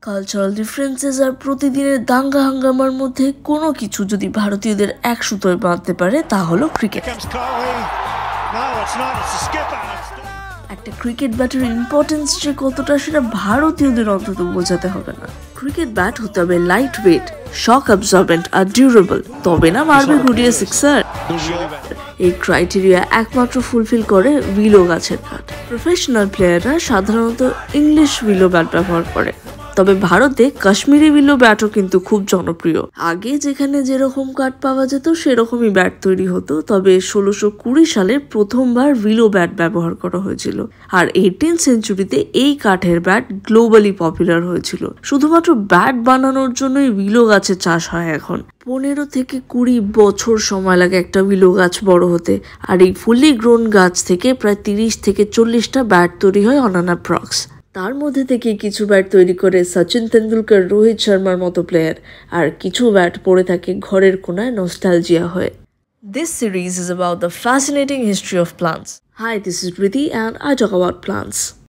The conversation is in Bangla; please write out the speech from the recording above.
কালচারাল ডিফারেন্সেস আর প্রতিদিনের দাঙ্গা হাঙ্গামার মধ্যে কোনো কিছু যদি ভারতীয়দের এক সুতোয় বাঁধতে পারে তা হলো ক্রিকেট। একটা ক্রিকেট ব্যাটের ইম্পর্টেন্স যে কতটা সেটা ভারতীয়দের অন্তত বোঝাতে হবে না। ক্রিকেট ব্যাট হতে হবে লাইট ওয়েট, শক অ্যাবজর্বেন্ট আর ডিউরেবল, তবে না মারবে ঘুরিয়ে সিক্সার। এই ক্রাইটেরিয়া একমাত্র ফুলফিল করে উইলো গাছের ব্যাট। প্রফেশনাল প্লেয়াররা সাধারণত ইংলিশ উইলো ব্যাট ব্যবহার করে, তবে ভারতে কাশ্মীরি উইলো ব্যাটও কিন্তু খুব জনপ্রিয়। আগে যেখানে যেরকম কাঠ পাওয়া যেত সেরকমই ব্যাট তৈরি হতো, তবে 1620 সালে প্রথমবার উইলো ব্যাট ব্যবহার করা হয়েছিল। আর 18th সেঞ্চুরিতে এই কাঠের ব্যাট গ্লোবালি পপুলার হয়েছিল। শুধুমাত্র ব্যাট বানানোর জন্যই উইলো গাছের চাষ হয় এখন। 15 থেকে 20 বছর সময় লাগে একটা উইলো গাছ বড় হতে, আর এই ফুলি গ্রোন গাছ থেকে প্রায় 30 থেকে 40টা ব্যাট তৈরি হয় অন অ্যান অ্যাপ্রক্স। তার মধ্যে থেকে কিছু ব্যাট তৈরি করে সচিন তেন্ডুলকর, রোহিত শর্মার মতো প্লেয়ার, আর কিছু ব্যাট পড়ে থাকে ঘরের কোনায় নস্টালজিয়া হয়ে। This series is about the fascinating history of plants. Hi, this is Riddhi and I talk about plants.